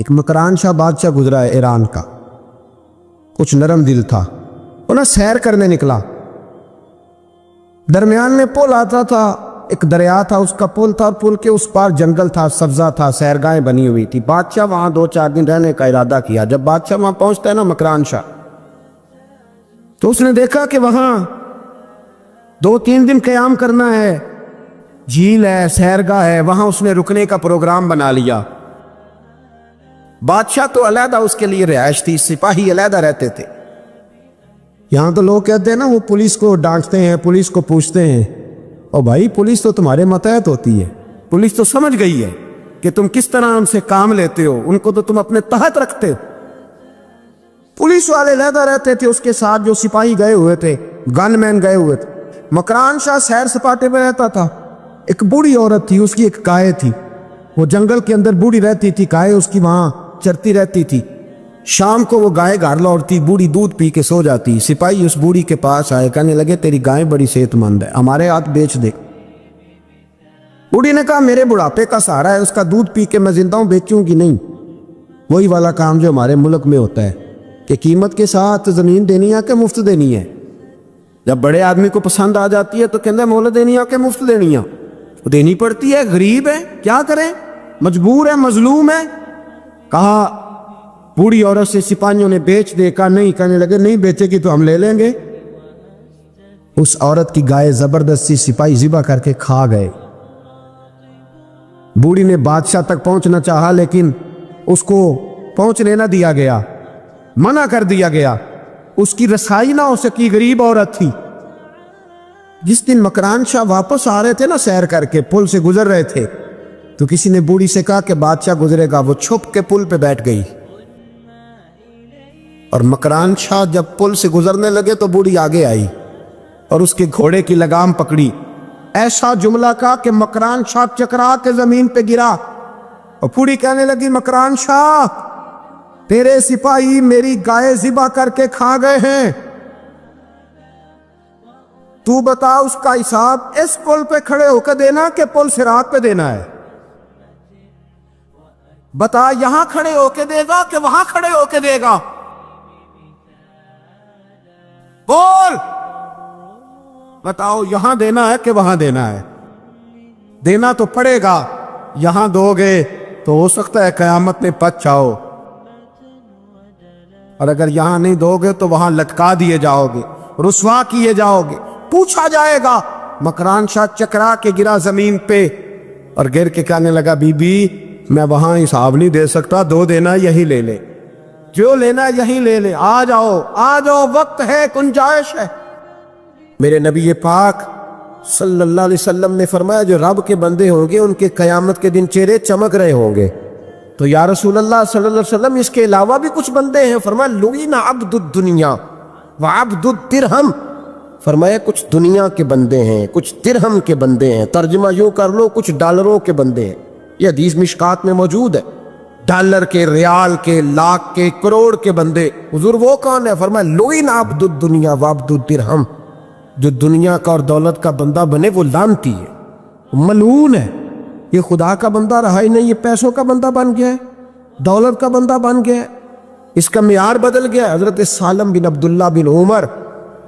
ایک مکران شاہ بادشاہ گزرا ہے ایران کا، کچھ نرم دل تھا، وہ نا سیر کرنے نکلا، درمیان میں پل آتا تھا، ایک دریا تھا، اس کا پل تھا، اور پل کے اس پار جنگل تھا، سبزہ تھا، سیرگاہیں بنی ہوئی تھی۔ بادشاہ وہاں 2-4 دن رہنے کا ارادہ کیا۔ جب بادشاہ وہاں پہنچتا ہے نا مکران شاہ، تو اس نے دیکھا کہ وہاں 2-3 دن قیام کرنا ہے، جھیل ہے، سیرگاہ ہے، وہاں اس نے رکنے کا پروگرام بنا لیا۔ بادشاہ تو علیحدہ اس کے لیے رہائش تھی، سپاہی علیحدہ رہتے تھے۔ یہاں تو لوگ کہتے ہیں نا وہ پولیس کو ڈانٹتے ہیں، پولیس کو پوچھتے ہیں، اور بھائی پولیس تو تمہارے ماتحت ہوتی ہے، پولیس تو سمجھ گئی ہے کہ تم کس طرح ان سے کام لیتے ہو، ان کو تو تم اپنے تحت رکھتے ہو۔ پولیس والے علیحدہ رہتے تھے، اس کے ساتھ جو سپاہی گئے ہوئے تھے، گن مین گئے ہوئے تھے۔ مکران شاہ سیر سپاٹے پہ رہتا تھا۔ ایک بوڑھی عورت تھی، اس کی ایک گائے تھی، وہ جنگل کے اندر بوڑھی رہتی تھی، گائے اس کی وہاں چرتی رہتی تھی۔ شام کو وہ گائے گھر لوٹتی، بوڑھی دودھ پی کے سو جاتی۔ سپاہی اس بوڑھی کے پاس آئے، کہنے لگے تیری گائے بڑی صحت مند ہے، ہمارے ہاتھ بیچ دے۔ بوڑھی نے کہا میرے بڑھاپے کا سہارا ہے، اس کا دودھ پی کے میں زندہ ہوں، بیچوں گی نہیں۔ وہی والا کام جو ہمارے ملک میں ہوتا ہے کہ قیمت کے ساتھ زمین دینی ہے کہ مفت دینی ہے۔ جب بڑے آدمی کو پسند آ جاتی ہے تو کہتے ہیں مول دینی ہے کہ مفت دینی ہے، دینی پڑتی ہے، غریب ہے، کیا کریں، مجبور ہے، مظلوم ہے۔ کہا بوڑھی عورت سے سپاہیوں نے بیچ دے، کہا نہیں، کہنے لگے نہیں بیچے گی تو ہم لے لیں گے۔ اس عورت کی گائے زبردستی سپاہی ذبح کر کے کھا گئے۔ بوڑھی نے بادشاہ تک پہنچنا چاہا لیکن اس کو پہنچنے نہ دیا گیا، منع کر دیا گیا، اس کی رسائی نہ ہو سکی، غریب عورت تھی۔ جس دن مکران شاہ واپس آ رہے تھے نا، سیر کر کے پل سے گزر رہے تھے، تو کسی نے بوڑھی سے کہا کہ بادشاہ گزرے گا۔ وہ چھپ کے پل پہ بیٹھ گئی، اور مکران شاہ جب پل سے گزرنے لگے تو بوڑھی آگے آئی اور اس کے گھوڑے کی لگام پکڑی، ایسا جملہ کہا کہ مکران شاہ چکرا کے زمین پہ گرا، اور بوڑھی کہنے لگی مکران شاہ تیرے سپاہی میری گائے ذبح کر کے کھا گئے ہیں، تو بتا اس کا حساب اس پل پہ کھڑے ہو کے دینا کہ پل صراط پہ دینا ہے؟ بتا یہاں کھڑے ہو کے دے گا کہ وہاں کھڑے ہو کے دے گا؟ بول، بتاؤ یہاں دینا ہے کہ وہاں دینا ہے؟ دینا تو پڑے گا، یہاں دو گے تو ہو سکتا ہے قیامت میں پچ جاؤ، اور اگر یہاں نہیں دو گے تو وہاں لٹکا دیے جاؤ گے، رسوا کیے جاؤ گے، پوچھا جائے گا۔ مکران شاہ چکرا کے گرا زمین پہ اور گر کے کہنے لگا بی بی میں وہاں حساب نہیں دے سکتا، دو دینا یہی لے لے، جو لینا یہی لے لے، آ جاؤ آ جاؤ، وقت ہے، گنجائش ہے۔ میرے نبی پاک صلی اللہ علیہ وسلم نے فرمایا جو رب کے بندے ہوں گے ان کے قیامت کے دن چہرے چمک رہے ہوں گے۔ تو یا رسول اللہ صلی اللہ علیہ وسلم اس کے علاوہ بھی کچھ بندے ہیں؟ فرمایا لعن عبد الدنیا وعبد الدرہم، فرمایا کچھ دنیا کے بندے ہیں، کچھ درہم کے بندے ہیں، ترجمہ یوں کر لو کچھ ڈالروں کے بندے ہیں۔ یہ حدیث مشکات میں موجود ہے، ڈالر کے، ریال کے، لاکھ کے، کروڑ کے بندے۔ حضور وہ کون ہے؟ فرمایا لعن عبد الدنیا وعبد الدرہم، جو دنیا کا اور دولت کا بندہ بنے وہ لعنتی ہے، ملعون ہے۔ یہ خدا کا بندہ رہا ہی نہیں، یہ پیسوں کا بندہ بن گیا ہے، دولت کا بندہ بن گیا ہے، اس کا معیار بدل گیا ہے۔ حضرت سالم بن عبداللہ بن عمر،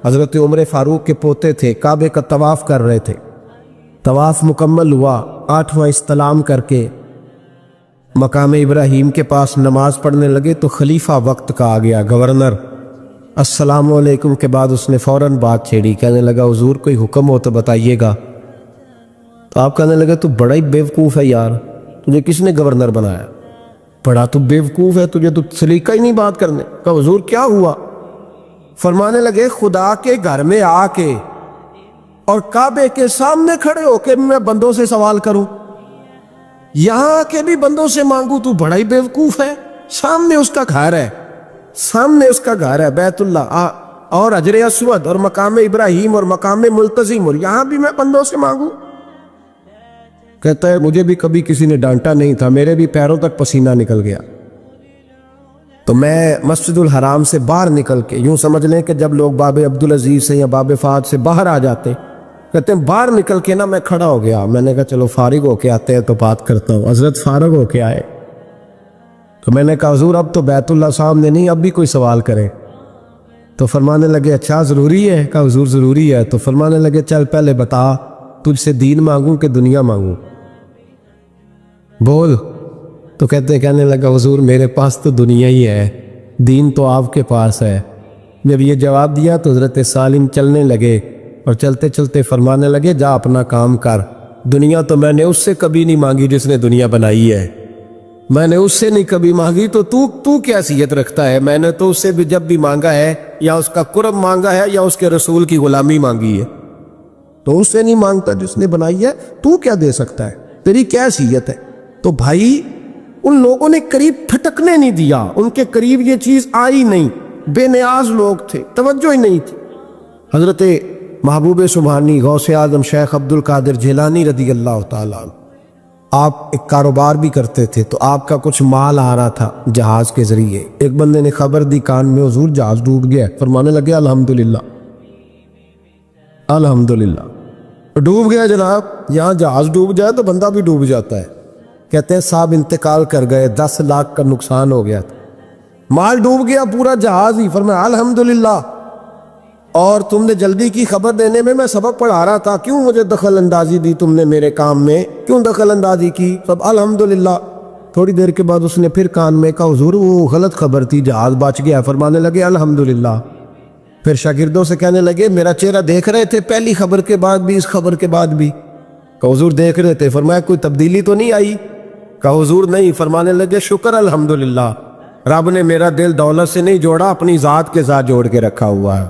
حضرت عمر فاروق کے پوتے تھے، کعبے کا طواف کر رہے تھے۔ طواف مکمل ہوا، 8واں استلام کر کے مقام ابراہیم کے پاس نماز پڑھنے لگے تو خلیفہ وقت کا آ گیا، گورنر۔ السلام علیکم کے بعد اس نے فوراً بات چھیڑی، کہنے لگا حضور کوئی حکم ہو تو بتائیے گا۔ تو آپ کہنے لگے تو بڑا ہی بیوقوف ہے یار، تجھے کس نے گورنر بنایا؟ بڑا تو بیوقوف ہے، تجھے تو سلیقہ ہی نہیں بات کرنے کا۔ حضور کیا ہوا؟ فرمانے لگے خدا کے گھر میں آ کے اور کعبے کے سامنے کھڑے ہو کے میں بندوں سے سوال کروں، یہاں کے بھی بندوں سے مانگوں، تو بڑا ہی بیوقوف ہے۔ سامنے اس کا گھر ہے، سامنے اس کا گھر ہے بیت اللہ اور حجر اسود اور مقام ابراہیم اور مقام ملتزم، اور یہاں بھی میں بندوں سے مانگوں؟ کہتا ہے مجھے بھی کبھی کسی نے ڈانٹا نہیں تھا، میرے بھی پیروں تک پسینہ نکل گیا، تو میں مسجد الحرام سے باہر نکل کے، یوں سمجھ لیں کہ جب لوگ باب عبدالعزیز سے یا باب فہد سے باہر آ جاتے، کہتے ہیں باہر نکل کے نا میں کھڑا ہو گیا، میں نے کہا چلو فارغ ہو کے آتے ہیں تو بات کرتا ہوں۔ حضرت فارغ ہو کے آئے تو میں نے کہا حضور اب تو بیت اللہ سامنے نہیں، اب بھی کوئی سوال کرے؟ تو فرمانے لگے اچھا ضروری ہے؟ کہا حضور ضروری ہے۔ تو فرمانے لگے چل پہلے بتا تجھ سے دین مانگوں کہ دنیا مانگوں، بول۔ تو کہنے لگا حضور میرے پاس تو دنیا ہی ہے، دین تو آپ کے پاس ہے۔ جب یہ جواب دیا تو حضرت سالم چلنے لگے اور چلتے چلتے فرمانے لگے جا اپنا کام کر، دنیا تو میں نے اس سے کبھی نہیں مانگی جس نے دنیا بنائی ہے، میں نے اس سے نہیں کبھی مانگی، تو کیا حیثیت رکھتا ہے؟ میں نے تو اس سے بھی جب بھی مانگا ہے یا اس کا قرب مانگا ہے یا اس کے رسول کی غلامی مانگی ہے، تو اس سے نہیں مانگتا جس نے بنائی ہے، تو کیا دے سکتا ہے؟ تیری کیا حیثیت ہے؟ تو بھائی ان لوگوں نے قریب پھٹکنے نہیں دیا، ان کے قریب یہ چیز آئی نہیں، بے نیاز لوگ تھے، توجہ ہی نہیں تھی۔ حضرت محبوب سبحانی غوث اعظم شیخ عبد القادر جیلانی رضی اللہ تعالیٰ عنہ، آپ ایک کاروبار بھی کرتے تھے، تو آپ کا کچھ مال آ رہا تھا جہاز کے ذریعے۔ ایک بندے نے خبر دی کان میں حضور جہاز ڈوب گیا، فرمانے لگے الحمدللہ الحمدللہ۔ ڈوب گیا جناب، یہاں جہاز ڈوب جائے تو بندہ بھی ڈوب جاتا ہے۔ کہتے ہیں صاحب انتقال کر گئے، 10 لاکھ کا نقصان ہو گیا تھا، مال ڈوب گیا پورا جہاز ہی۔ فرمایا الحمدللہ، اور تم نے جلدی کی خبر دینے میں سبق پڑھا رہا تھا، کیوں مجھے دخل اندازی دی تم نے میرے کام میں، کیوں دخل اندازی کی؟ سب الحمدللہ۔ تھوڑی دیر کے بعد اس نے پھر کان میں کہا حضور وہ غلط خبر تھی، جہاز بچ گیا۔ فرمانے لگے الحمدللہ۔ پھر شاگردوں سے کہنے لگے میرا چہرہ دیکھ رہے تھے پہلی خبر کے بعد بھی، اس خبر کے بعد بھی؟ کہا حضور دیکھ رہے تھے۔ فرمایا کوئی تبدیلی تو نہیں آئی؟ کہا حضور نہیں۔ فرمانے لگے شکر الحمدللہ، رب نے میرا دل دولت سے نہیں جوڑا، اپنی ذات کے ساتھ جوڑ کے رکھا ہوا ہے،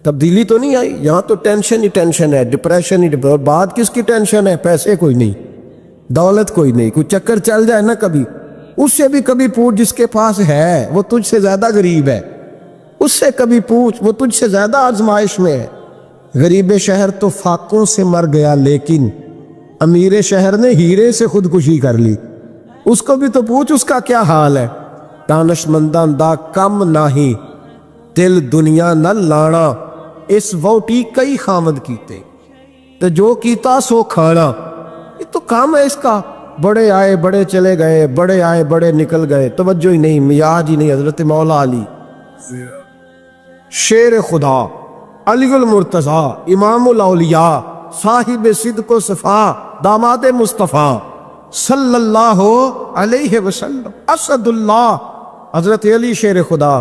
تبدیلی تو نہیں آئی۔ یہاں تو ٹینشن ہی ٹینشن ہے، ڈپریشن ہی ڈپریشن۔ بات کس کی ٹینشن ہے؟ پیسے کوئی نہیں، دولت کوئی نہیں، کوئی چکر چل جائے نا کبھی، اس سے بھی کبھی پوچھ جس کے پاس ہے وہ تجھ سے زیادہ غریب ہے، اس سے کبھی پوچھ وہ تجھ سے زیادہ آزمائش میں ہے۔ غریب شہر تو فاقوں سے مر گیا، لیکن امیر شہر نے ہیرے سے خودکشی کر لی، اس کو بھی تو پوچھ اس کا کیا حال ہے۔ دانش مندان دا کم نہیں، دل دنیا نہ لانا، اس ووٹی کئی خامد کیتے، تو جو کیتا سو کھانا۔ یہ تو کام ہے اس کا، بڑے آئے بڑے چلے گئے، بڑے آئے بڑے نکل گئے، توجہ ہی نہیں، میاج ہی نہیں۔ حضرت مولا علی شیر خدا، علی المرتضی، امام الاولیاء، صاحب صدق و صفا، داماد مصطفیٰ صلی اللہ علیہ وسلم، اسد اللہ، حضرت علی شیر خدا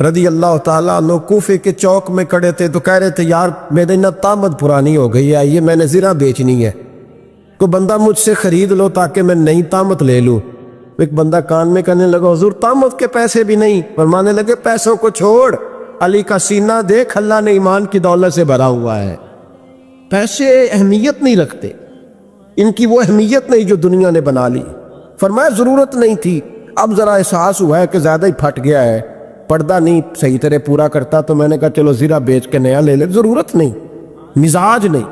رضی اللہ تعالیٰ عنہ کوفے کے چوک میں کھڑے تھے، تو کہہ رہے تھے یار میری نہ طامت پرانی ہو گئی ہے، یہ میں نے زرہ بیچنی ہے، کوئی بندہ مجھ سے خرید لو تاکہ میں نئی طامت لے لوں۔ ایک بندہ کان میں کہنے لگا حضور طامت کے پیسے بھی نہیں۔ فرمانے لگے پیسوں کو چھوڑ، علی کا سینہ دیکھ، اللہ نے ایمان کی دولت سے بھرا ہوا ہے۔ پیسے اہمیت نہیں رکھتے، ان کی وہ اہمیت نہیں جو دنیا نے بنا لی۔ فرمایا ضرورت نہیں تھی، اب ذرا احساس ہوا ہے کہ زیادہ ہی پھٹ گیا ہے، پردہ نہیں صحیح طرح پورا کرتا، تو میں نے کہا چلو زیرہ بیچ کے نیا لے لے۔ ضرورت نہیں، مزاج نہیں،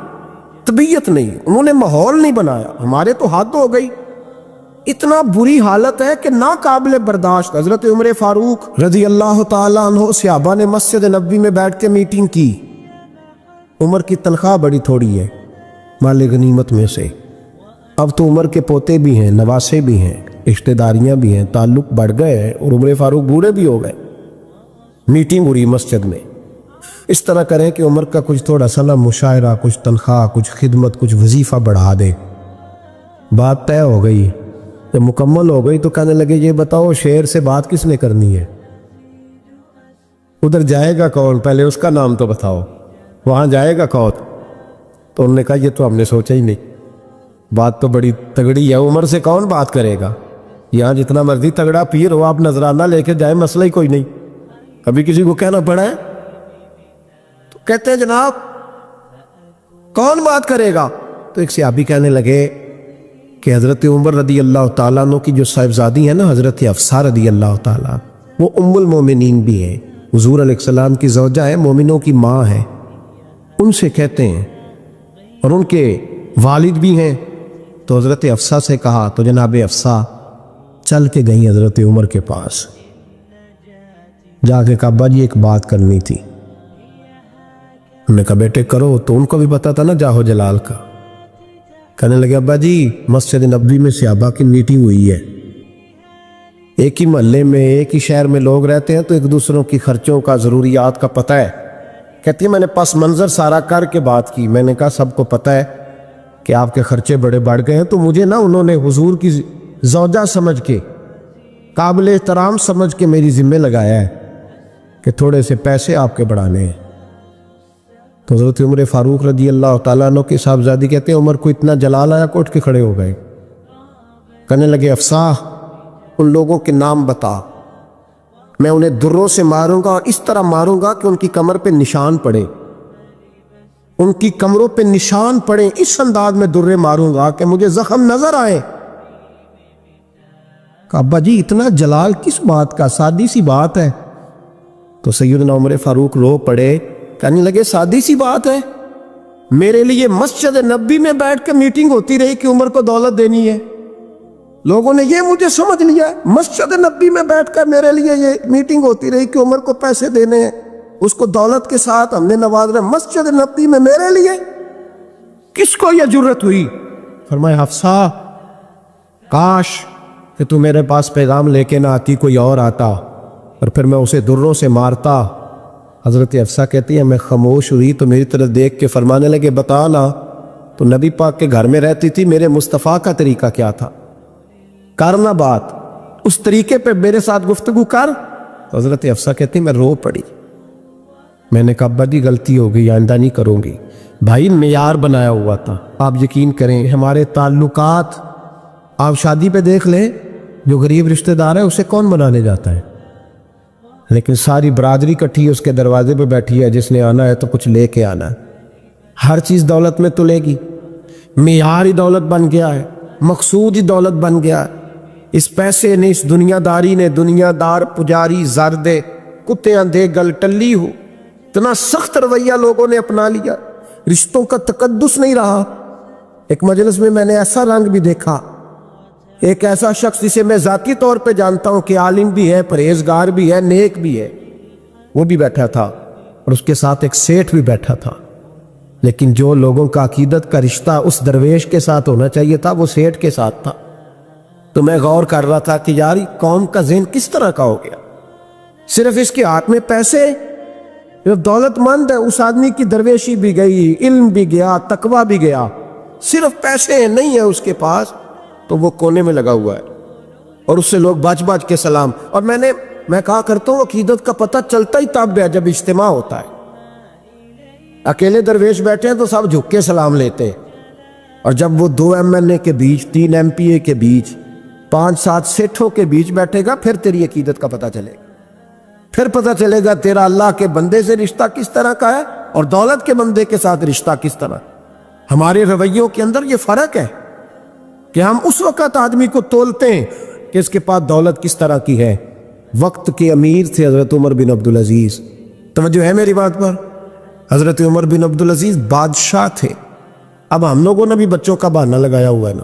طبیعت نہیں، انہوں نے ماحول نہیں بنایا، ہمارے تو حد ہو گئی۔ اتنا بری حالت ہے کہ ناقابل برداشت۔ حضرت عمر فاروق رضی اللہ تعالیٰ عنہ صحابہ نے مسجد نبوی میں بیٹھ کے میٹنگ کی۔ عمر کی تنخواہ بڑی تھوڑی ہے مال غنیمت میں سے، اب تو عمر کے پوتے بھی ہیں، نواسے بھی ہیں، رشتہ داریاں بھی ہیں، تعلق بڑھ گئے ہیں، اور عمر فاروق بوڑھے بھی ہو گئے۔ میٹنگ ہو رہی مسجد میں، اس طرح کریں کہ عمر کا کچھ تھوڑا سا نا مشاعرہ، کچھ تنخواہ، کچھ خدمت، کچھ وظیفہ بڑھا دے۔ بات طے ہو گئی، جب مکمل ہو گئی تو کہنے لگے یہ بتاؤ شیر سے بات کس نے کرنی ہے؟ ادھر جائے گا کون؟ پہلے اس کا نام تو بتاؤ، وہاں جائے گا کون؟ تو انہوں نے کہا یہ تو ہم نے سوچا ہی نہیں، بات تو بڑی تگڑی ہے، عمر سے کون بات کرے گا؟ یہاں جتنا مرضی تگڑا پیر ہو، آپ نذرانہ لے کے جائے، مسئلہ ہی کوئی نہیں، کبھی کسی کو کہنا پڑا ہے؟ تو کہتے ہیں جناب کون بات کرے گا؟ تو ایک صحابی کہنے لگے کہ حضرت عمر رضی اللہ تعالیٰ عنہ کی جو صاحبزادی ہیں نا، حضرت حفصہ رضی اللہ تعالیٰ، وہ ام المومنین بھی ہیں، حضور علیہ السلام کی زوجہ ہے، مومنوں کی ماں ہے، ان سے کہتے ہیں، اور ان کے والد بھی ہیں۔ تو حضرت حفصہ سے کہا، تو جناب حفصہ چل کے گئیں حضرت عمر کے پاس، جا کے کہا ابا جی ایک بات کرنی تھی۔ انہوں نے کہا بیٹے کرو، تو ان کو بھی پتا تھا نا جاہو جلال کا۔ کہنے لگے ابا جی مسجد نبوی میں صحابہ کی میٹنگ ہوئی ہے، ایک ہی محلے میں ایک ہی شہر میں لوگ رہتے ہیں تو ایک دوسروں کی خرچوں کا ضروریات کا پتہ ہے. کہتی ہے میں نے پس منظر سارا کر کے بات کی. میں نے کہا سب کو پتہ ہے کہ آپ کے خرچے بڑے بڑھ گئے ہیں, تو مجھے نا انہوں نے حضور کی زوجہ سمجھ کے, قابل احترام سمجھ کے میری ذمہ لگایا ہے کہ تھوڑے سے پیسے آپ کے بڑھانے ہیں. تو حضرت عمر فاروق رضی اللہ تعالیٰ عنہ کی صاحبزادی کہتے ہیں عمر کو اتنا جلال آیا کہ اٹھ کے کھڑے ہو گئے. کہنے لگے افصاح ان لوگوں کے نام بتا, میں انہیں دروں سے ماروں گا اور اس طرح ماروں گا کہ ان کی کمر پہ نشان پڑے, ان کی کمروں پہ نشان پڑے, اس انداز میں درے ماروں گا کہ مجھے زخم نظر آئے. کہ ابا جی اتنا جلال کس بات کا, سادی سی بات ہے. تو سیدنا عمر فاروق رو پڑے, کہنے لگے سادی سی بات ہے, میرے لیے مسجد نبی میں بیٹھ کے میٹنگ ہوتی رہی کہ عمر کو دولت دینی ہے. لوگوں نے یہ مجھے سمجھ لیا, مسجد نبی میں بیٹھ کر میرے لیے یہ میٹنگ ہوتی رہی کہ عمر کو پیسے دینے ہیں, اس کو دولت کے ساتھ ہم نے نواز رہا. مسجد نبی میں میرے لیے کس کو یہ جرت ہوئی؟ فرمایا حفصہ کاش کہ تو میرے پاس پیغام لے کے نہ آتی, کوئی اور آتا اور پھر میں اسے دروں سے مارتا. حضرت حفصہ کہتی ہے میں خاموش ہوئی تو میری طرف دیکھ کے فرمانے لگے بتا نا, تو نبی پاک کے گھر میں رہتی تھی, میرے مصطفیٰ کا طریقہ کیا تھا, کرنا بات اس طریقے پہ میرے ساتھ گفتگو کر. تو حضرت حفصہ کہتی میں رو پڑی. میں نے کہا ابا جی غلطی ہو گئی, آئندہ نہیں کروں گی. بھائی معیار بنایا ہوا تھا, آپ یقین کریں ہمارے تعلقات آپ شادی پہ دیکھ لیں, جو غریب رشتہ دار ہے اسے کون بنانے جاتا ہے, لیکن ساری برادری کٹھی اس کے دروازے پہ بیٹھی ہے, جس نے آنا ہے تو کچھ لے کے آنا ہے. ہر چیز دولت میں تلے گی, معیار ہی دولت بن گیا ہے, مقصود ہی دولت بن گیا ہے. اس پیسے نے, اس دنیا داری نے, دنیا دار پجاری زردے کتے اندھے گل ٹلی ہو, اتنا سخت رویہ لوگوں نے اپنا لیا, رشتوں کا تقدس نہیں رہا. ایک مجلس میں میں نے ایسا رنگ بھی دیکھا, ایک ایسا شخص جسے میں ذاتی طور پہ جانتا ہوں کہ عالم بھی ہے, پرہیزگار بھی ہے, نیک بھی ہے, وہ بھی بیٹھا تھا اور اس کے ساتھ ایک سیٹھ بھی بیٹھا تھا. لیکن جو لوگوں کا عقیدت کا رشتہ اس درویش کے ساتھ ہونا چاہیے تھا وہ سیٹھ کے ساتھ تھا. تو میں غور کر رہا تھا کہ یار قوم کا ذہن کس طرح کا ہو گیا, صرف اس کے ہاتھ میں پیسے, دولت مند ہے اس آدمی کی درویشی بھی گئی, علم بھی گیا, تقوی بھی گیا, صرف پیسے نہیں ہے اس کے پاس تو وہ کونے میں لگا ہوا ہے اور اس سے لوگ بچ بچ کے سلام. اور میں کہا کرتا ہوں عقیدت کا پتہ چلتا ہی تب ہے جب اجتماع ہوتا ہے. اکیلے درویش بیٹھے ہیں تو سب جھک کے سلام لیتے, اور جب وہ 2 MLA کے بیچ, 3 MPA کے بیچ, 5-7 سیٹھوں کے بیچ بیٹھے گا پھر تیری عقیدت کا پتہ چلے گا, پھر پتہ چلے گا تیرا اللہ کے بندے سے رشتہ کس طرح کا ہے اور دولت کے بندے کے ساتھ رشتہ کس طرح. ہمارے رویوں کے اندر یہ فرق ہے کہ ہم اس وقت آدمی کو تولتے ہیں کہ اس کے پاس دولت کس طرح کی ہے. وقت کے امیر تھے حضرت عمر بن عبدالعزیز, توجہ ہے میری بات پر, حضرت عمر بن عبدالعزیز بادشاہ تھے. اب ہم لوگوں نے بھی بچوں کا بہانہ لگایا ہوا ہے نا,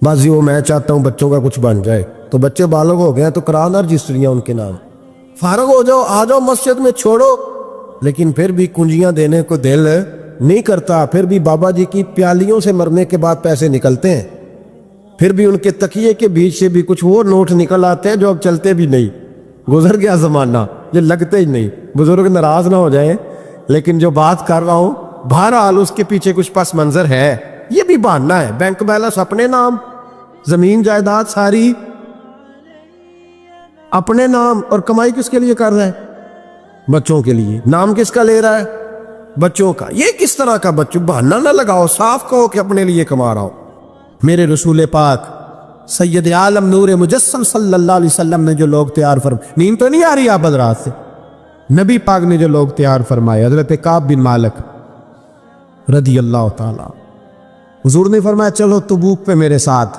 بازی وہ میں چاہتا ہوں بچوں کا کچھ بن جائے, تو بچے بالغ ہو گئے تو کرانا رجسٹریاں ان کے نام, فارغ ہو جاؤ, آ جاؤ مسجد میں چھوڑو. لیکن پھر بھی کنجیاں دینے کو دل نہیں کرتا, پھر بھی بابا جی کی پیالیوں سے مرنے کے بعد پیسے نکلتے ہیں, پھر بھی ان کے تکیے کے بیچ سے بھی کچھ وہ نوٹ نکل آتے ہیں جو اب چلتے بھی نہیں. گزر گیا زمانہ, یہ لگتے ہی نہیں. بزرگ ناراض نہ ہو جائیں, لیکن جو بات کر رہا ہوں بہرحال اس کے پیچھے کچھ پس منظر ہے. یہ بھی بہانہ ہے, بینک بیلنس اپنے نام, زمین جائیداد ساری اپنے نام, اور کمائی کس کے لیے کر رہا ہے؟ بچوں کے لیے. نام کس کا لے رہا ہے؟ بچوں کا. یہ کس طرح کا بچوں, بہانہ نہ لگاؤ, صاف کہو کہ اپنے لیے کما رہا ہوں. میرے رسول پاک سید عالم نور مجسم صلی اللہ علیہ وسلم نے جو لوگ تیار فرمائے, نیند تو نہیں آ رہی آپ حضرات سے, نبی پاک نے جو لوگ تیار فرمائے, حضرت کعب بن مالک رضی اللہ تعالی, حضور نے فرمایا چلو تبوک پہ میرے ساتھ,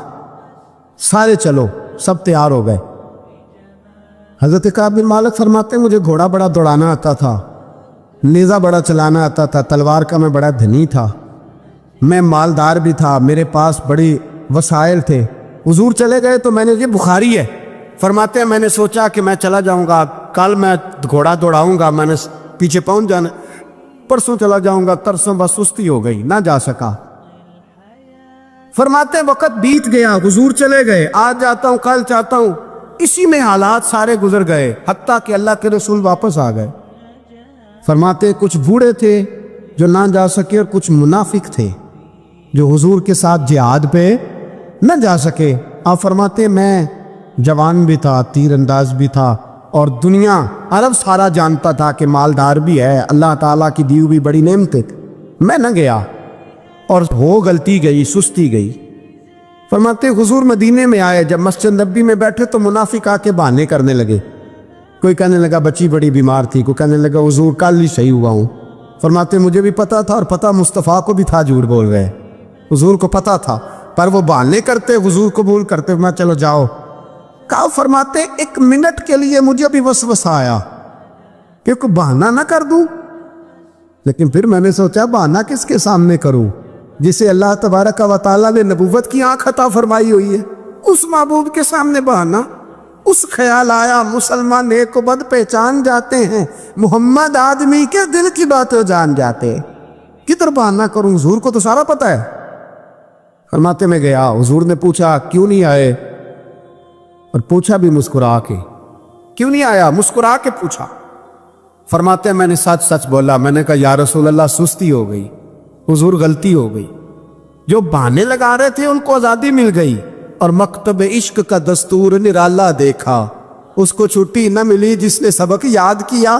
سارے چلو, سب تیار ہو گئے. حضرت کعب بن مالک فرماتے ہیں مجھے گھوڑا بڑا دوڑانا آتا تھا, نیزہ بڑا چلانا آتا تھا, تلوار کا میں بڑا دھنی تھا, میں مالدار بھی تھا, میرے پاس بڑی وسائل تھے. حضور چلے گئے تو میں نے, یہ بخاری ہے, فرماتے ہیں میں نے سوچا کہ میں چلا جاؤں گا, کل میں گھوڑا دوڑاؤں گا, میں نے پیچھے پہنچ جانا, پرسوں چلا جاؤں گا, ترسوں بس سستی ہو گئی, نہ جا سکا. فرماتے ہیں وقت بیت گیا، حضور چلے گئے، آج جاتا ہوں کل چاہتا ہوں، اسی میں حالات سارے گزر گئے، حتیٰ کہ اللہ کے رسول واپس آ گئے۔ فرماتے ہیں کچھ بوڑھے تھے جو نہ جا سکے، اور کچھ منافق تھے جو حضور کے ساتھ جہاد پہ نہ جا سکے۔ آپ فرماتے ہیں میں جوان بھی تھا، تیر انداز بھی تھا، اور دنیا عرب سارا جانتا تھا کہ مالدار بھی ہے، اللہ تعالیٰ کی دی ہوئی بڑی نعمتیں تھی، میں نہ گیا، اور ہو غلطی گئی، سستی گئی۔ فرماتے حضور مدینے میں آئے، جب مسجد نبی میں بیٹھے تو منافق آ کے بہانے کرنے لگے، کوئی کہنے لگا بچی بڑی بیمار تھی، کوئی کہنے لگا حضور کل ہی صحیح ہوا ہوں۔ فرماتے مجھے بھی پتا تھا، اور پتہ مصطفیٰ کو بھی تھا جھوٹ بول رہے، حضور کو پتا تھا، پر وہ بہانے کرتے، حضور قبول کرتے، میں چلو جاؤ۔ کہا فرماتے ایک منٹ کے لیے مجھے بھی وسوسہ آیا کہ کوئی بہانہ نہ کر دوں، لیکن پھر میں نے سوچا بہانہ کس کے سامنے کروں جسے اللہ تبارک و تعالیٰ نے نبوت کی آنکھ عطا فرمائی ہوئی ہے، اس معبود کے سامنے بہانہ۔ اس خیال آیا مسلمان نیک و بد پہچان جاتے ہیں، محمد آدمی کے دل کی باتیں جان جاتے، کدھر بہانہ کروں، حضور کو تو سارا پتہ ہے۔ فرماتے میں گیا، حضور نے پوچھا کیوں نہیں آئے، اور پوچھا بھی مسکرا کے، کیوں نہیں آیا، مسکرا کے پوچھا۔ فرماتے ہیں میں نے سچ سچ بولا، میں نے کہا یا رسول اللہ سستی ہو گئی، حضور غلطی ہو گئی، جو بہانے لگا رہے تھے ان کو آزادی مل گئی، اور مکتب عشق کا دستور نرالا دیکھا، اس کو چھٹی نہ ملی جس نے سبق یاد کیا۔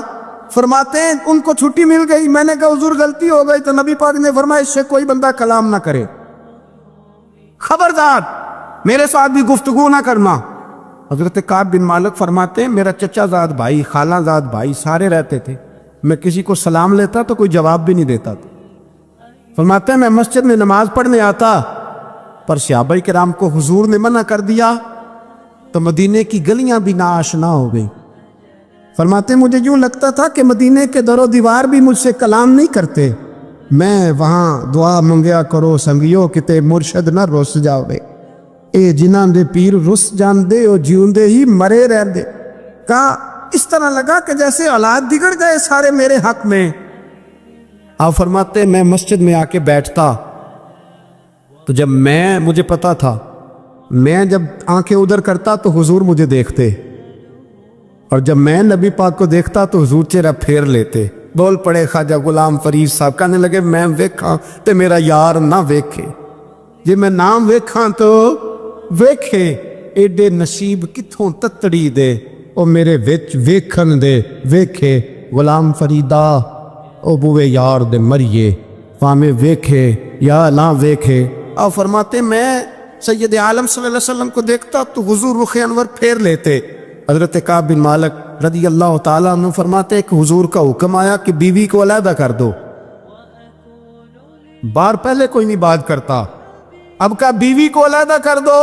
فرماتے ہیں ان کو چھٹی مل گئی، میں نے کہا حضور غلطی ہو گئی، تو نبی پاک نے فرمایا اس سے کوئی بندہ کلام نہ کرے، خبردار میرے ساتھ بھی گفتگو نہ کرنا۔ حضرت کعب بن مالک فرماتے ہیں میرا چچا زاد بھائی، خالہ زاد بھائی سارے رہتے تھے، میں کسی کو سلام لیتا تو کوئی جواب بھی نہیں دیتا تھا۔ فرماتے ہیں میں مسجد میں نماز پڑھنے آتا، پر صحابہ کرام کو حضور نے منع کر دیا تو مدینے کی گلیاں بھی ناآشنا ہو گئی۔ فرماتے ہیں مجھے یوں لگتا تھا کہ مدینے کے در و دیوار بھی مجھ سے کلام نہیں کرتے، میں وہاں دعا منگیا کرو سنگیو کتے مرشد نہ رس جاوے، اے جنہاں دے پیر رس جان دے او جیوندے ہی مرے رہن دے۔ کہا اس طرح لگا کہ جیسے اولاد بگڑ گئے سارے میرے حق میں۔ آپ فرماتے ہیں میں مسجد میں آ کے بیٹھتا تو جب مجھے پتا تھا میں جب آنکھیں ادھر کرتا تو حضور مجھے دیکھتے، اور جب میں نبی پاک کو دیکھتا تو حضور چہرہ پھیر لیتے۔ بول پڑے خواجہ غلام فرید صاحب، کہنے لگے میں ویکھاں تے میرا یار نہ ویکھے، جی میں نام ویکھاں تو ویکھے، ایڈے نصیب کتھوں تتڑی دے او میرے وچ ویکھن دے ویکھے، غلام فریدا او بوے یار دے مریے پامے ویکھے یا نہ ویکھے۔ اور فرماتے میں سید عالم صلی اللہ علیہ وسلم کو دیکھتا تو حضور رخ انور پھیر لیتے۔ حضرت کعب بن مالک رضی اللہ تعالیٰ عنہ فرماتے کہ حضور کا حکم آیا کہ بیوی کو علیحدہ کر دو، بار پہلے کوئی نہیں بات کرتا، اب کہا بیوی کو علیحدہ کر دو،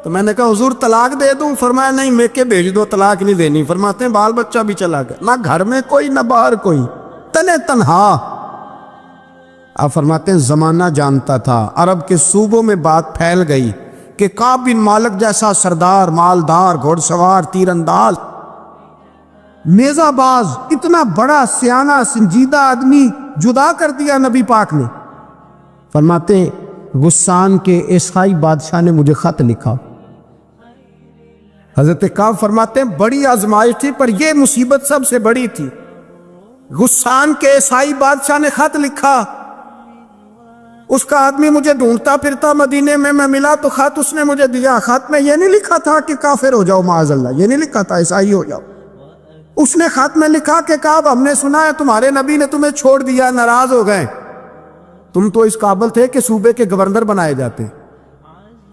تو میں نے کہا حضور طلاق دے دوں؟ فرمایا نہیں میکے بھیج دو، طلاق نہیں دینی۔ فرماتے ہیں بال بچہ بھی چلا گیا، نہ گھر میں کوئی نہ باہر کوئی، تنے تنہا۔ آپ فرماتے ہیں زمانہ جانتا تھا، عرب کے صوبوں میں بات پھیل گئی کہ کعب بن مالک جیسا سردار، مالدار، گھوڑ سوار، تیر انداز، نیزہ باز، اتنا بڑا سیانہ سنجیدہ آدمی جدا کر دیا نبی پاک نے۔ فرماتے ہیں غسان کے عیسائی بادشاہ نے مجھے خط لکھا۔ حضرت کعب فرماتے ہیں بڑی آزمائش تھی، پر یہ مصیبت سب سے بڑی تھی۔ غسان کے عیسائی بادشاہ نے خط لکھا، اس کا آدمی مجھے ڈھونڈتا پھرتا مدینے میں، میں ملا تو خط اس نے مجھے دیا۔ خط میں یہ نہیں لکھا تھا کہ کافر ہو جاؤ معاذ اللہ، یہ نہیں لکھا تھا عیسائی ہو جاؤ، اس نے خط میں لکھا کہ کعب ہم نے سنا ہے تمہارے نبی نے تمہیں چھوڑ دیا، ناراض ہو گئے، تم تو اس قابل تھے کہ صوبے کے گورنر بنائے جاتے،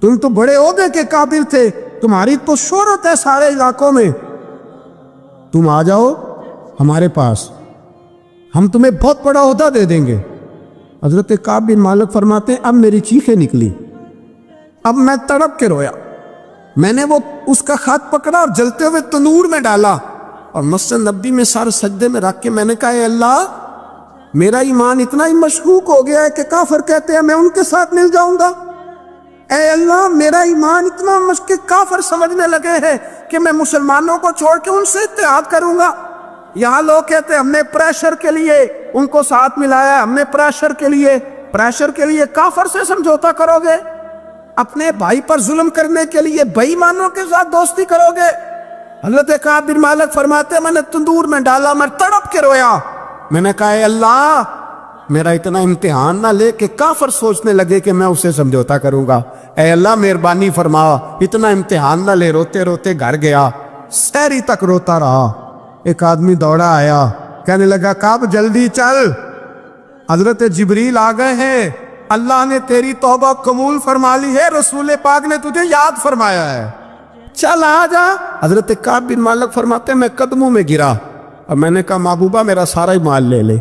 تم تو بڑے عہدے کے قابل تھے، تمہاری تو شہرت ہے سارے علاقوں میں، تم آ جاؤ ہمارے پاس، ہم تمہیں بہت بڑا عہدہ دے دیں گے۔ حضرت کعب بن مالک فرماتے ہیں اب میری چیخیں نکلی، اب میں تڑپ کے رویا، میں نے وہ اس کا خط پکڑا اور جلتے ہوئے تنور میں ڈالا اور مسجد نبی میں سارے سجدے میں رکھ کے میں نے کہا اے اللہ میرا ایمان اتنا ہی مشکوک ہو گیا ہے کہ کافر کہتے ہیں میں ان کے ساتھ مل جاؤں گا، اے اللہ میرا ایمان اتنا مشکوک، کافر سمجھنے لگے ہیں کہ میں مسلمانوں کو چھوڑ کے ان سے اتحاد کروں گا۔ یہاں لوگ کہتے ہیں ہم نے پریشر کے لیے ان کو ساتھ ملایا، ہم نے پریشر کے لیے کافر سے سمجھوتا کرو گے؟ اپنے بھائی پر ظلم کرنے کے لیے بے ایمانوں کے ساتھ دوستی کرو گے؟ حضرت کعب بن مالک فرماتے میں نے تندور میں ڈالا، میں تڑپ کے رویا، میں نے کہا اے اللہ میرا اتنا امتحان نہ لے کہ کافر سوچنے لگے کہ میں اسے سمجھوتا کروں گا، اے اللہ مہربانی فرما، اتنا امتحان نہ لے۔ روتے روتے گھر گیا، سحری تک روتا رہا۔ ایک آدمی دوڑا آیا، کہنے لگا کعب جلدی چل، حضرت جبریل آ گئے ہیں، اللہ نے تیری توبہ قبول فرما لی ہے، رسول پاک نے تجھے یاد فرمایا ہے، چل آ جا۔ حضرت کعب بن مالک فرماتے میں قدموں میں گرا اور میں نے کہا محبوبہ میرا سارا ہی مال لے لے،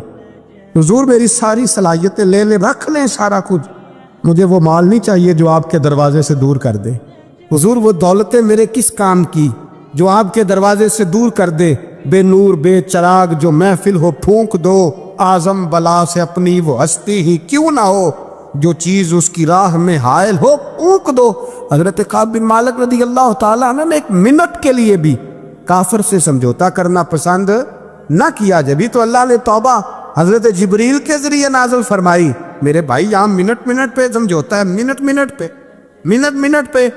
حضور میری ساری صلاحیتیں لے لے، رکھ لیں سارا کچھ، مجھے وہ مال نہیں چاہیے جو آپ کے دروازے سے دور کر دے۔ حضور وہ دولتیں میرے کس کام کی جو آپ کے دروازے سے دور کر دے؟ بے نور بے چراغ جو محفل ہو پھونک دو، اعظم بلا سے اپنی وہ ہستی ہی کیوں نہ ہو، جو چیز اس کی راہ میں حائل ہو پھونک دو۔ حضرت کعب بن مالک رضی اللہ تعالیٰ عنہ نے ایک منٹ کے لیے بھی کافر سے سمجھوتا کرنا پسند نہ کیا، جبھی تو اللہ نے توبہ حضرت جبریل کے ذریعے نازل فرمائی۔ میرے بھائی یہاں منٹ منٹ پہ سمجھوتا ہے، منٹ منٹ پہ